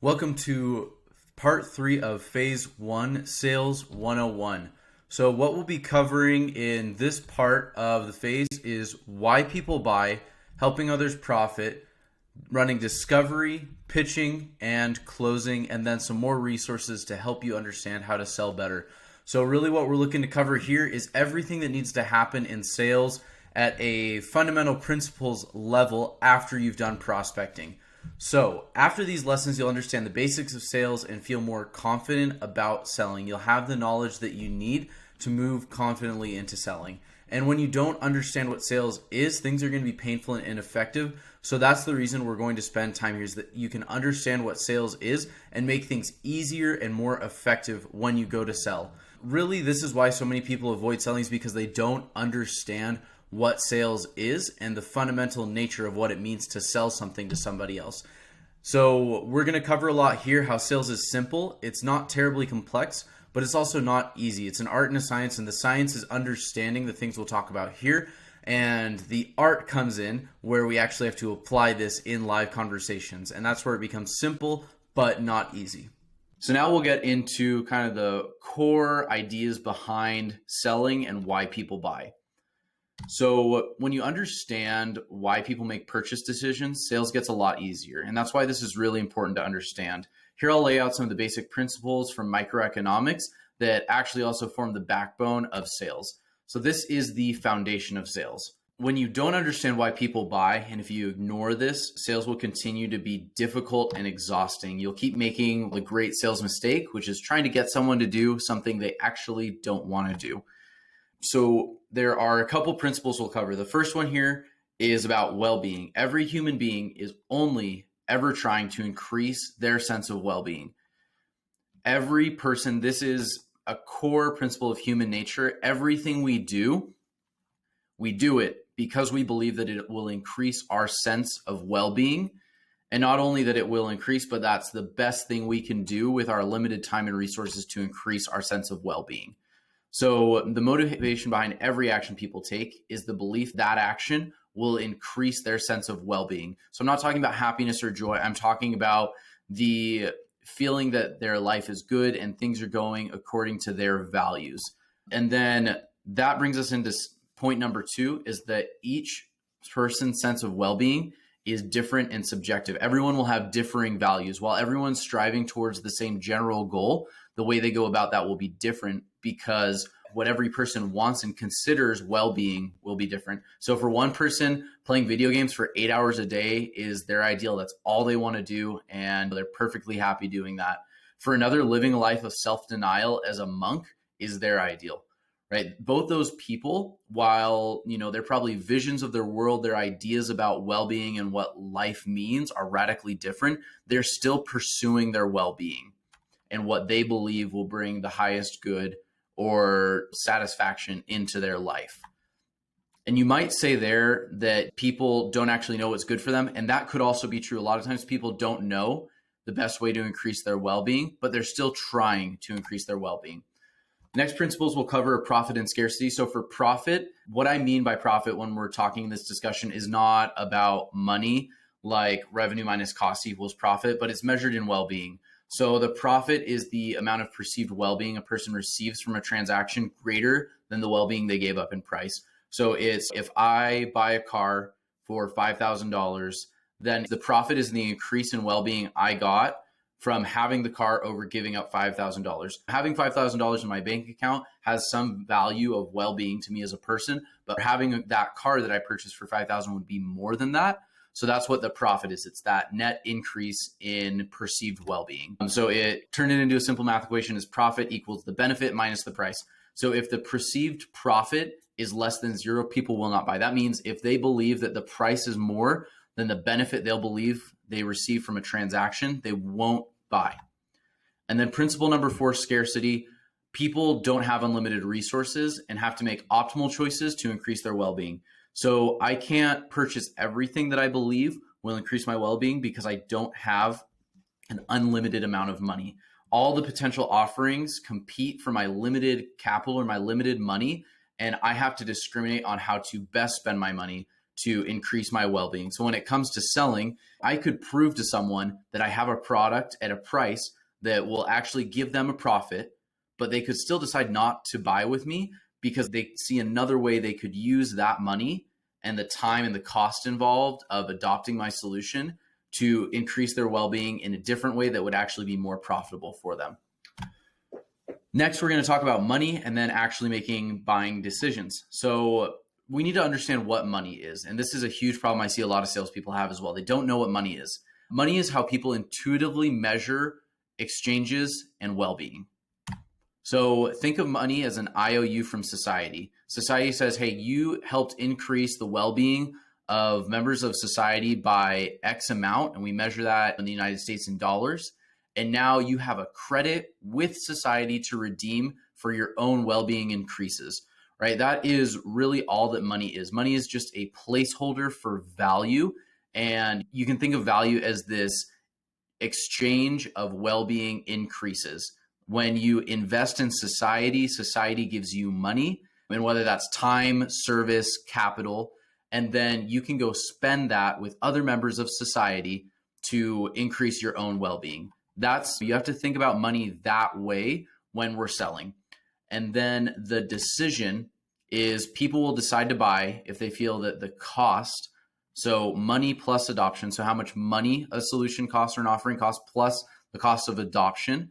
Welcome to part 3 of phase 1, Sales 101. So what we'll be covering in this part of the phase is why people buy, helping others profit, running discovery, pitching, and closing, and then some more resources to help you understand how to sell better. So really what we're looking to cover here is everything that needs to happen in sales at a fundamental principles level after you've done prospecting. So after these lessons, you'll understand the basics of sales and feel more confident about selling. You'll have the knowledge that you need to move confidently into selling. And when you don't understand what sales is, things are going to be painful and ineffective. So that's the reason we're going to spend time here, is that you can understand what sales is and make things easier and more effective when you go to sell. Really, this is why so many people avoid selling, is because they don't understand what sales is and the fundamental nature of what it means to sell something to somebody else. So we're going to cover a lot here. How sales is simple. It's not terribly complex, but it's also not easy. It's an art and a science, and the science is understanding the things we'll talk about here. And the art comes in where we actually have to apply this in live conversations. And that's where it becomes simple, but not easy. So now we'll get into kind of the core ideas behind selling and why people buy. So when you understand why people make purchase decisions, sales gets a lot easier. And that's why this is really important to understand. Here I'll lay out some of the basic principles from microeconomics that actually also form the backbone of sales. So this is the foundation of sales. When you don't understand why people buy, and if you ignore this, sales will continue to be difficult and exhausting. You'll keep making the great sales mistake, which is trying to get someone to do something they actually don't want to do. So there are a couple principles we'll cover. The first one here is about well-being. Every human being is only ever trying to increase their sense of well-being. Every person, this is a core principle of human nature. Everything we do it because we believe that it will increase our sense of well-being. And not only that it will increase, but that's the best thing we can do with our limited time and resources to increase our sense of well-being. So the motivation behind every action people take is the belief that action will increase their sense of well-being. So I'm not talking about happiness or joy. I'm talking about the feeling that their life is good and things are going according to their values. And then that brings us into point number 2, is that each person's sense of well-being is different and subjective. Everyone will have differing values. While everyone's striving towards the same general goal, the way they go about that will be different, because what every person wants and considers well-being will be different. So for one person, playing video games for 8 hours a day is their ideal. That's all they want to do, and they're perfectly happy doing that. For another, living a life of self-denial as a monk is their ideal, right? Both those people, while they're probably visions of their world, their ideas about well-being and what life means are radically different, they're still pursuing their well-being and what they believe will bring the highest good or satisfaction into their life. And you might say there that people don't actually know what's good for them. And that could also be true. A lot of times people don't know the best way to increase their well-being, but they're still trying to increase their well-being. Next principles we'll cover are profit and scarcity. So for profit, what I mean by profit when we're talking in this discussion is not about money, like revenue minus cost equals profit, but it's measured in well-being. So the profit is the amount of perceived well-being a person receives from a transaction greater than the well-being they gave up in price. So it's, if I buy a car for $5,000, then the profit is the increase in well-being I got from having the car over giving up $5,000. Having $5,000 in my bank account has some value of well-being to me as a person, but having that car that I purchased for $5,000 would be more than that. So that's what the profit is. It's that net increase in perceived well-being. So it turned it into a simple math equation is profit equals the benefit minus the price. So if the perceived profit is less than 0, people will not buy. That means if they believe that the price is more than the benefit they'll believe they receive from a transaction, they won't buy. And then principle number 4, scarcity. People don't have unlimited resources and have to make optimal choices to increase their well-being. So I can't purchase everything that I believe will increase my well-being because I don't have an unlimited amount of money. All the potential offerings compete for my limited capital or my limited money, and I have to discriminate on how to best spend my money to increase my well-being. So when it comes to selling, I could prove to someone that I have a product at a price that will actually give them a profit, but they could still decide not to buy with me because they see another way they could use that money and the time and the cost involved of adopting my solution to increase their well-being in a different way that would actually be more profitable for them. Next, we're going to talk about money and then actually making buying decisions. So we need to understand what money is. And this is a huge problem I see a lot of salespeople have as well. They don't know what money is. Money is how people intuitively measure exchanges and well-being. So think of money as an IOU from society. Society says, hey, you helped increase the well-being of members of society by X amount, and we measure that in the United States in dollars. And now you have a credit with society to redeem for your own well-being increases, right? That is really all that money is. Money is just a placeholder for value. And you can think of value as this exchange of well-being increases. When you invest in society, society gives you money, and whether that's time, service, capital, and then you can go spend that with other members of society to increase your own well-being. You have to think about money that way when we're selling. And then the decision is people will decide to buy if they feel that the cost, so money plus adoption, so how much money a solution costs or an offering costs plus the cost of adoption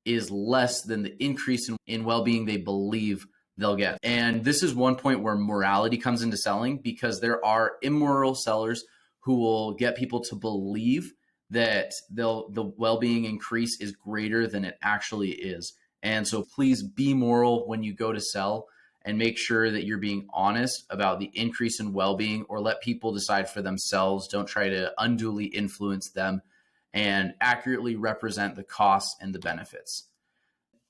is less than the increase in well-being they believe they'll get. And this is one point where morality comes into selling, because there are immoral sellers who will get people to believe that the well-being increase is greater than it actually is. And so please be moral when you go to sell and make sure that you're being honest about the increase in well-being, or let people decide for themselves. Don't try to unduly influence them, and accurately represent the costs and the benefits.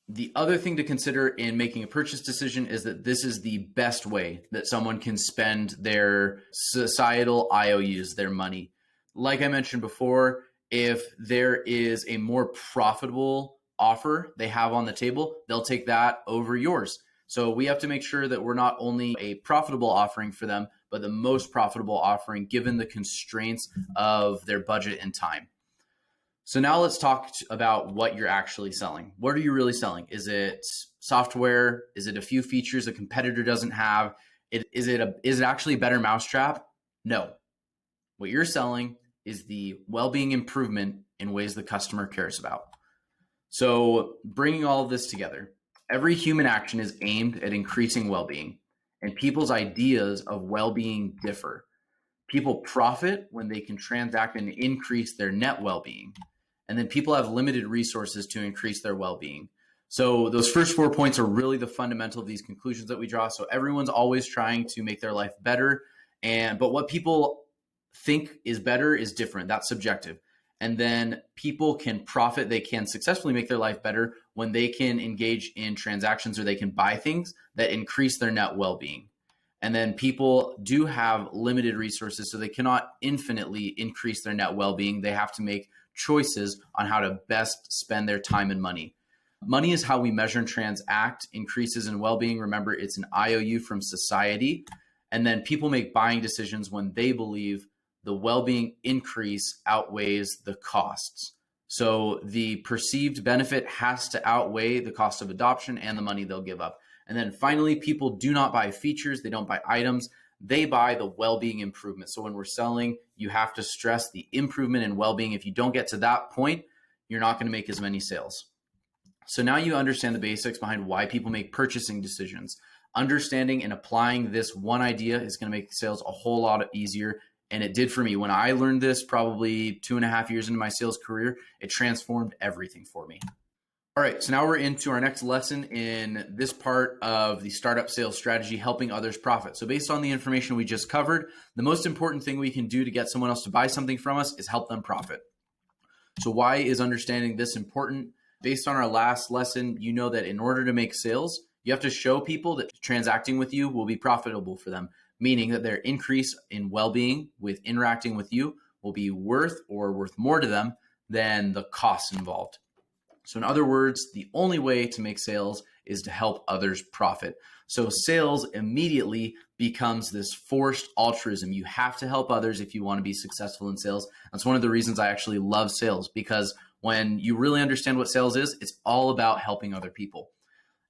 The other thing to consider in making a purchase decision is that this is the best way that someone can spend their societal IOUs, their money. Like I mentioned before, if there is a more profitable offer they have on the table, they'll take that over yours. So we have to make sure that we're not only a profitable offering for them, but the most profitable offering given the constraints of their budget and time. So now let's talk about what you're actually selling. What are you really selling? Is it software? Is it a few features a competitor doesn't have? Is it actually a better mousetrap? No. What you're selling is the well-being improvement in ways the customer cares about. So bringing all of this together, every human action is aimed at increasing well-being, and people's ideas of well-being differ. People profit when they can transact and increase their net well-being. And then people have limited resources to increase their well-being. So those first 4 points are really the fundamental of these conclusions that we draw. So everyone's always trying to make their life better. But what people think is better is different. That's subjective. And then people can profit. They can successfully make their life better when they can engage in transactions, or they can buy things that increase their net well-being. And then people do have limited resources, so they cannot infinitely increase their net well-being. They have to make choices on how to best spend their time and money. Money is how we measure and transact increases in well-being. Remember, it's an IOU from society. And then people make buying decisions when they believe the well-being increase outweighs the costs. So the perceived benefit has to outweigh the cost of adoption and the money they'll give up. And then finally, people do not buy features. They don't buy items. They buy the well-being improvement. So when we're selling, you have to stress the improvement in well-being. If you don't get to that point, you're not going to make as many sales. So now you understand the basics behind why people make purchasing decisions. Understanding and applying this one idea is going to make sales a whole lot easier. And it did for me. When I learned this probably 2.5 years into my sales career, it transformed everything for me. All right, so now we're into our next lesson in this part of the startup sales strategy, helping others profit. So based on the information we just covered, the most important thing we can do to get someone else to buy something from us is help them profit. So why is understanding this important? Based on our last lesson, you know that in order to make sales, you have to show people that transacting with you will be profitable for them, meaning that their increase in well-being with interacting with you will be worth more to them than the costs involved. So in other words, the only way to make sales is to help others profit. So sales immediately becomes this forced altruism. You have to help others if you want to be successful in sales. That's one of the reasons I actually love sales, because when you really understand what sales is, it's all about helping other people.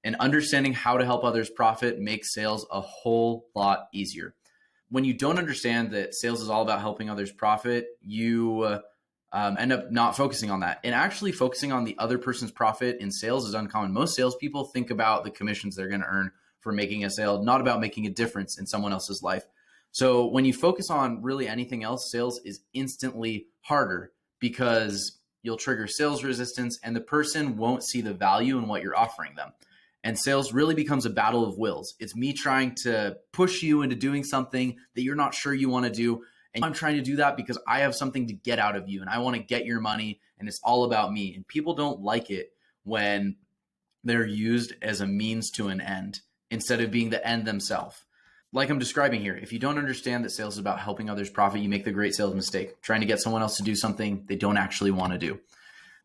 And understanding how to help others profit makes sales a whole lot easier. When you don't understand that sales is all about helping others profit, you end up not focusing on that. And actually focusing on the other person's profit in sales is uncommon. Most salespeople think about the commissions they're going to earn for making a sale, not about making a difference in someone else's life. So when you focus on really anything else, sales is instantly harder because you'll trigger sales resistance and the person won't see the value in what you're offering them. And sales really becomes a battle of wills. It's me trying to push you into doing something that you're not sure you want to do. And I'm trying to do that because I have something to get out of you and I want to get your money and it's all about me. And people don't like it when they're used as a means to an end instead of being the end themselves. Like I'm describing here, if you don't understand that sales is about helping others profit, you make the great sales mistake, trying to get someone else to do something they don't actually want to do.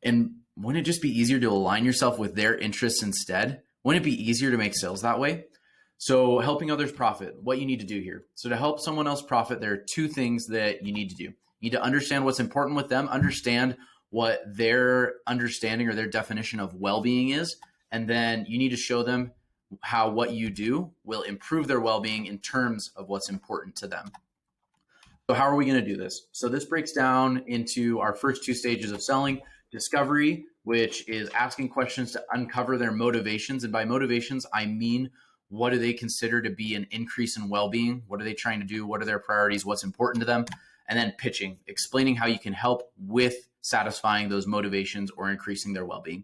And wouldn't it just be easier to align yourself with their interests instead? Wouldn't it be easier to make sales that way? So helping others profit, what you need to do here. So to help someone else profit, there are two things that you need to do. You need to understand what's important with them, understand what their understanding or their definition of well-being is, and then you need to show them how what you do will improve their well-being in terms of what's important to them. So how are we going to do this? So this breaks down into our first two stages of selling: discovery, which is asking questions to uncover their motivations. And by motivations, I mean, what do they consider to be an increase in well-being? What are they trying to do? What are their priorities? What's important to them? And then pitching, explaining how you can help with satisfying those motivations or increasing their well-being.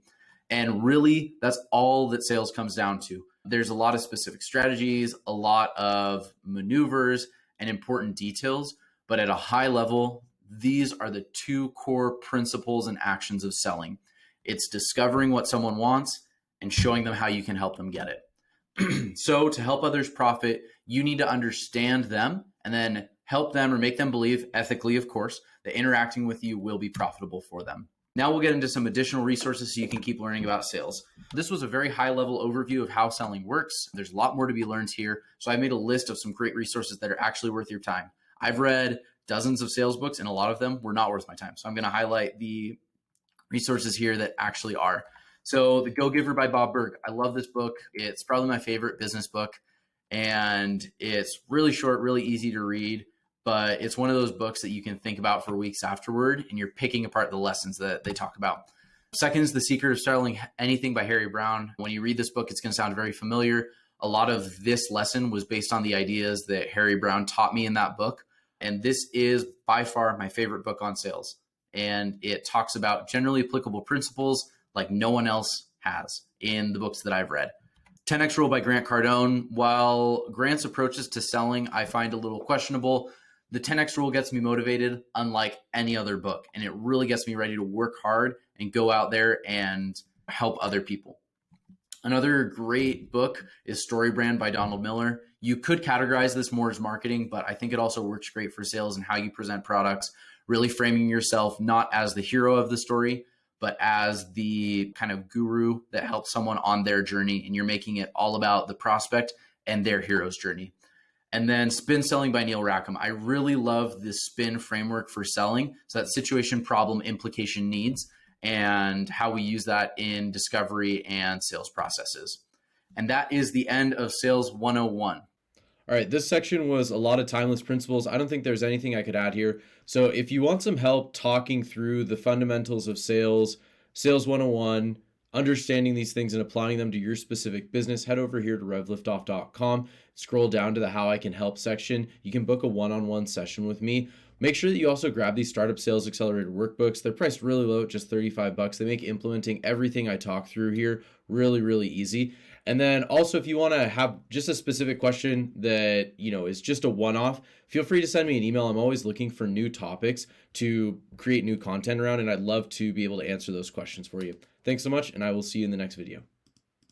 And really, that's all that sales comes down to. There's a lot of specific strategies, a lot of maneuvers and important details, but at a high level, these are the two core principles and actions of selling. It's discovering what someone wants and showing them how you can help them get it. So to help others profit, you need to understand them and then help them or make them believe, ethically, of course, that interacting with you will be profitable for them. Now we'll get into some additional resources so you can keep learning about sales. This was a very high-level overview of how selling works. There's a lot more to be learned here. So I made a list of some great resources that are actually worth your time. I've read dozens of sales books and a lot of them were not worth my time. So I'm going to highlight the resources here that actually are. So The Go-Giver by Bob Burg. I love this book. It's probably my favorite business book. And it's really short, really easy to read. But it's one of those books that you can think about for weeks afterward, and you're picking apart the lessons that they talk about. Second is The Secret of Selling Anything by Harry Brown. When you read this book, it's going to sound very familiar. A lot of this lesson was based on the ideas that Harry Brown taught me in that book. And this is by far my favorite book on sales. And it talks about generally applicable principles like no one else has in the books that I've read. 10X Rule by Grant Cardone. While Grant's approaches to selling I find a little questionable, the 10X Rule gets me motivated unlike any other book. And it really gets me ready to work hard and go out there and help other people. Another great book is Story Brand by Donald Miller. You could categorize this more as marketing, but I think it also works great for sales and how you present products, really framing yourself not as the hero of the story, but as the kind of guru that helps someone on their journey. And you're making it all about the prospect and their hero's journey. And then Spin Selling by Neil Rackham. I really love this spin framework for selling. So that situation, problem, implication, needs, and how we use that in discovery and sales processes. And that is the end of Sales 101. All right, this section was a lot of timeless principles. I don't think there's anything I could add here. So if you want some help talking through the fundamentals of sales, Sales 101, understanding these things and applying them to your specific business, head over here to revliftoff.com, scroll down to the How I Can Help section. You can book a one-on-one session with me. Make sure that you also grab these Startup Sales Accelerator Workbooks. They're priced really low at just $35. They make implementing everything I talk through here really, really easy. And then also, if you want to have just a specific question that, is just a one-off, feel free to send me an email. I'm always looking for new topics to create new content around, and I'd love to be able to answer those questions for you. Thanks so much, and I will see you in the next video.